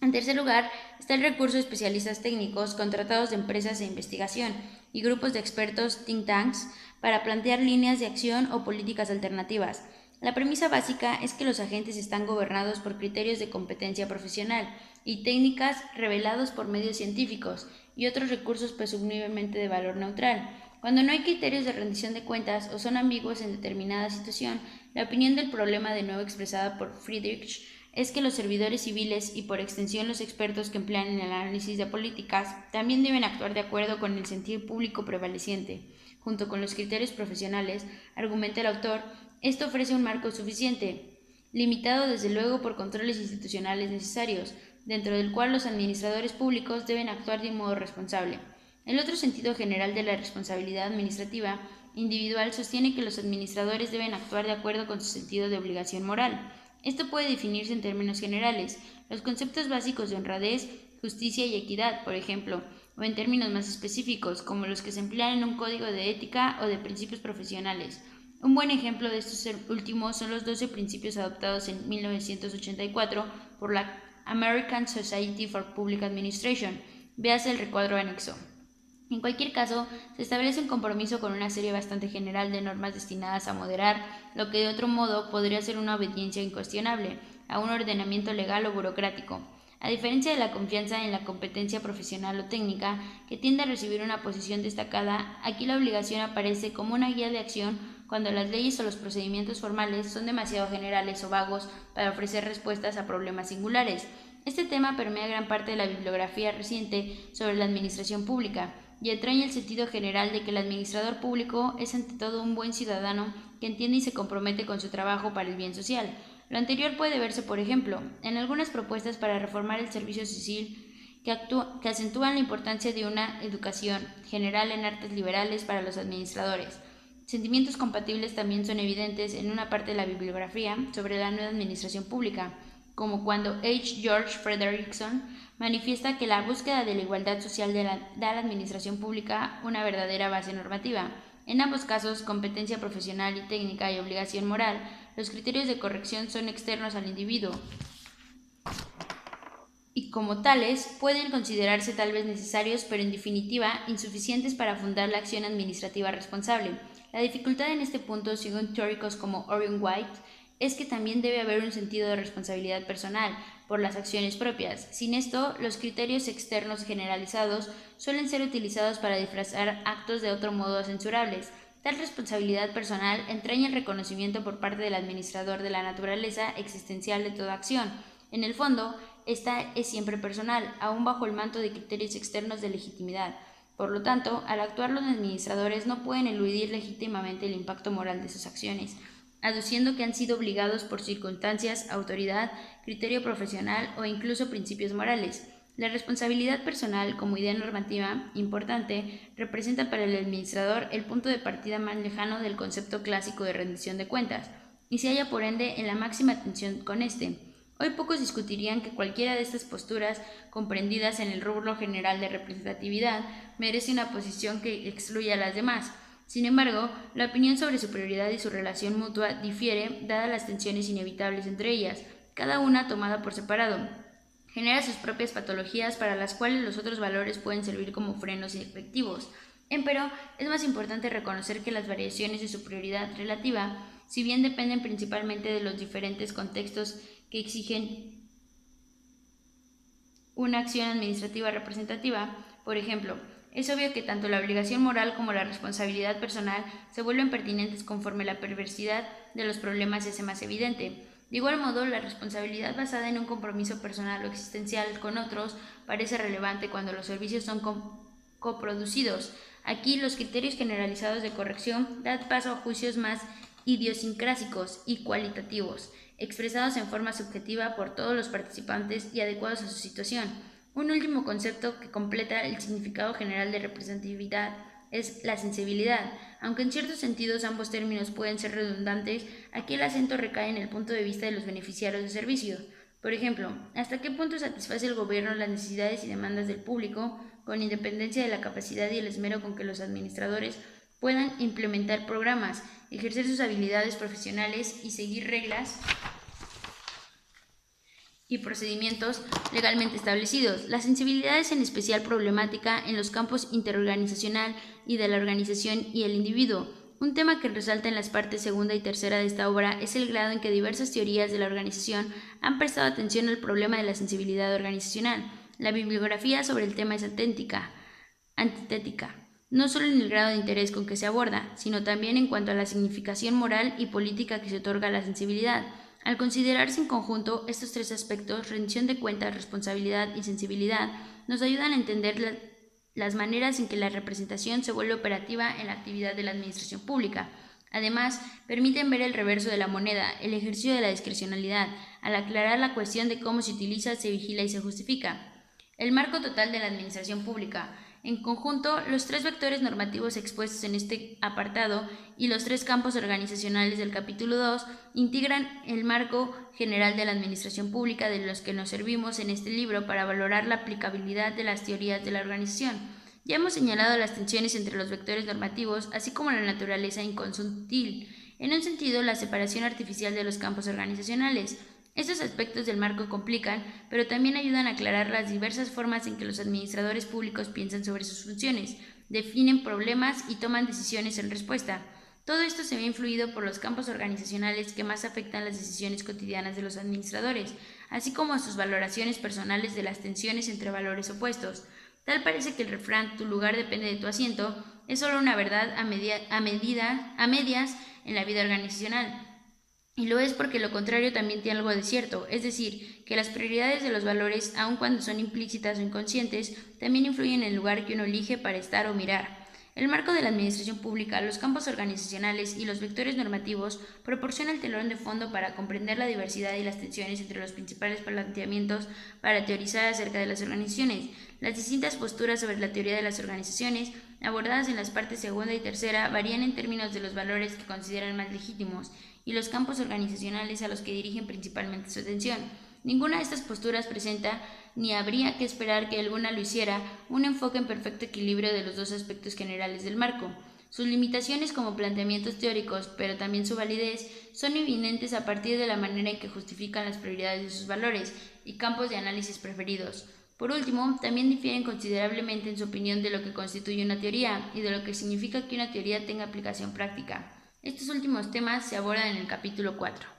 En tercer lugar, está el recurso de especialistas técnicos contratados de empresas de investigación y grupos de expertos think tanks para plantear líneas de acción o políticas alternativas. La premisa básica es que los agentes están gobernados por criterios de competencia profesional y técnicas revelados por medios científicos y otros recursos presumiblemente de valor neutral. Cuando no hay criterios de rendición de cuentas o son ambiguos en determinada situación, la opinión del problema de nuevo expresada por Friedrich es que los servidores civiles y por extensión los expertos que emplean en el análisis de políticas también deben actuar de acuerdo con el sentir público prevaleciente. Junto con los criterios profesionales, argumenta el autor, esto ofrece un marco suficiente, limitado desde luego por controles institucionales necesarios, dentro del cual los administradores públicos deben actuar de un modo responsable. El otro sentido general de la responsabilidad administrativa individual sostiene que los administradores deben actuar de acuerdo con su sentido de obligación moral. Esto puede definirse en términos generales, los conceptos básicos de honradez, justicia y equidad, por ejemplo, o en términos más específicos, como los que se emplean en un código de ética o de principios profesionales. Un buen ejemplo de estos últimos son los 12 principios adoptados en 1984 por la American Society for Public Administration. Véase el recuadro anexo. En cualquier caso, se establece un compromiso con una serie bastante general de normas destinadas a moderar lo que de otro modo podría ser una obediencia incuestionable a un ordenamiento legal o burocrático. A diferencia de la confianza en la competencia profesional o técnica, que tiende a recibir una posición destacada, aquí la obligación aparece como una guía de acción cuando las leyes o los procedimientos formales son demasiado generales o vagos para ofrecer respuestas a problemas singulares. Este tema permea gran parte de la bibliografía reciente sobre la administración pública y entraña el sentido general de que el administrador público es ante todo un buen ciudadano que entiende y se compromete con su trabajo para el bien social. Lo anterior puede verse, por ejemplo, en algunas propuestas para reformar el servicio civil que acentúan la importancia de una educación general en artes liberales para los administradores. Sentimientos compatibles también son evidentes en una parte de la bibliografía sobre la nueva administración pública, como cuando H. George Frederickson manifiesta que la búsqueda de la igualdad social da a la administración pública una verdadera base normativa. En ambos casos, competencia profesional y técnica y obligación moral, los criterios de corrección son externos al individuo y como tales pueden considerarse tal vez necesarios, pero en definitiva insuficientes para fundar la acción administrativa responsable. La dificultad en este punto, según teóricos como Orion White, es que también debe haber un sentido de responsabilidad personal por las acciones propias. Sin esto, los criterios externos generalizados suelen ser utilizados para disfrazar actos de otro modo censurables. Tal responsabilidad personal entraña el reconocimiento por parte del administrador de la naturaleza existencial de toda acción. En el fondo, esta es siempre personal, aún bajo el manto de criterios externos de legitimidad. Por lo tanto, al actuar los administradores no pueden eludir legítimamente el impacto moral de sus acciones, aduciendo que han sido obligados por circunstancias, autoridad, criterio profesional o incluso principios morales. La responsabilidad personal, como idea normativa importante, representa para el administrador el punto de partida más lejano del concepto clásico de rendición de cuentas, y se halla por ende en la máxima tensión con este. Hoy pocos discutirían que cualquiera de estas posturas, comprendidas en el rubro general de representatividad, merece una posición que excluya a las demás. Sin embargo, la opinión sobre superioridad y su relación mutua difiere, dadas las tensiones inevitables entre ellas, cada una tomada por separado. Genera sus propias patologías para las cuales los otros valores pueden servir como frenos efectivos. Empero, es más importante reconocer que las variaciones de superioridad relativa, si bien dependen principalmente de los diferentes contextos que exigen una acción administrativa representativa, por ejemplo, es obvio que tanto la obligación moral como la responsabilidad personal se vuelven pertinentes conforme la perversidad de los problemas se hace más evidente. De igual modo, la responsabilidad basada en un compromiso personal o existencial con otros parece relevante cuando los servicios son coproducidos. Aquí, los criterios generalizados de corrección dan paso a juicios más idiosincrásicos y cualitativos, expresados en forma subjetiva por todos los participantes y adecuados a su situación. Un último concepto que completa el significado general de representatividad es la sensibilidad. Aunque en ciertos sentidos ambos términos pueden ser redundantes, aquí el acento recae en el punto de vista de los beneficiarios de servicio. Por ejemplo, ¿hasta qué punto satisface el gobierno las necesidades y demandas del público, con independencia de la capacidad y el esmero con que los administradores puedan implementar programas, ejercer sus habilidades profesionales y seguir reglas y procedimientos legalmente establecidos? La sensibilidad es en especial problemática en los campos interorganizacional y de la organización y el individuo. Un tema que resalta en las partes segunda y tercera de esta obra es el grado en que diversas teorías de la organización han prestado atención al problema de la sensibilidad organizacional. La bibliografía sobre el tema es antitética, no solo en el grado de interés con que se aborda, sino también en cuanto a la significación moral y política que se otorga a la sensibilidad. Al considerarse en conjunto, estos tres aspectos, rendición de cuentas, responsabilidad y sensibilidad, nos ayudan a entender las maneras en que la representación se vuelve operativa en la actividad de la administración pública. Además, permiten ver el reverso de la moneda, el ejercicio de la discrecionalidad, al aclarar la cuestión de cómo se utiliza, se vigila y se justifica. El marco total de la administración pública. En conjunto, los tres vectores normativos expuestos en este apartado y los tres campos organizacionales del capítulo 2 integran el marco general de la administración pública de los que nos servimos en este libro para valorar la aplicabilidad de las teorías de la organización. Ya hemos señalado las tensiones entre los vectores normativos, así como la naturaleza inconsciente, en un sentido, la separación artificial de los campos organizacionales. Estos aspectos del marco complican, pero también ayudan a aclarar las diversas formas en que los administradores públicos piensan sobre sus funciones, definen problemas y toman decisiones en respuesta. Todo esto se ve influido por los campos organizacionales que más afectan las decisiones cotidianas de los administradores, así como sus valoraciones personales de las tensiones entre valores opuestos. Tal parece que el refrán "tu lugar depende de tu asiento" es solo una verdad a medias en la vida organizacional. Y lo es porque lo contrario también tiene algo de cierto, es decir, que las prioridades de los valores, aun cuando son implícitas o inconscientes, también influyen en el lugar que uno elige para estar o mirar. El marco de la administración pública, los campos organizacionales y los vectores normativos proporciona el telón de fondo para comprender la diversidad y las tensiones entre los principales planteamientos para teorizar acerca de las organizaciones. Las distintas posturas sobre la teoría de las organizaciones, abordadas en las partes segunda y tercera, varían en términos de los valores que consideran más legítimos y los campos organizacionales a los que dirigen principalmente su atención. Ninguna de estas posturas presenta, ni habría que esperar que alguna lo hiciera, un enfoque en perfecto equilibrio de los dos aspectos generales del marco. Sus limitaciones como planteamientos teóricos, pero también su validez, son evidentes a partir de la manera en que justifican las prioridades de sus valores y campos de análisis preferidos. Por último, también difieren considerablemente en su opinión de lo que constituye una teoría y de lo que significa que una teoría tenga aplicación práctica. Estos últimos temas se abordan en el capítulo 4.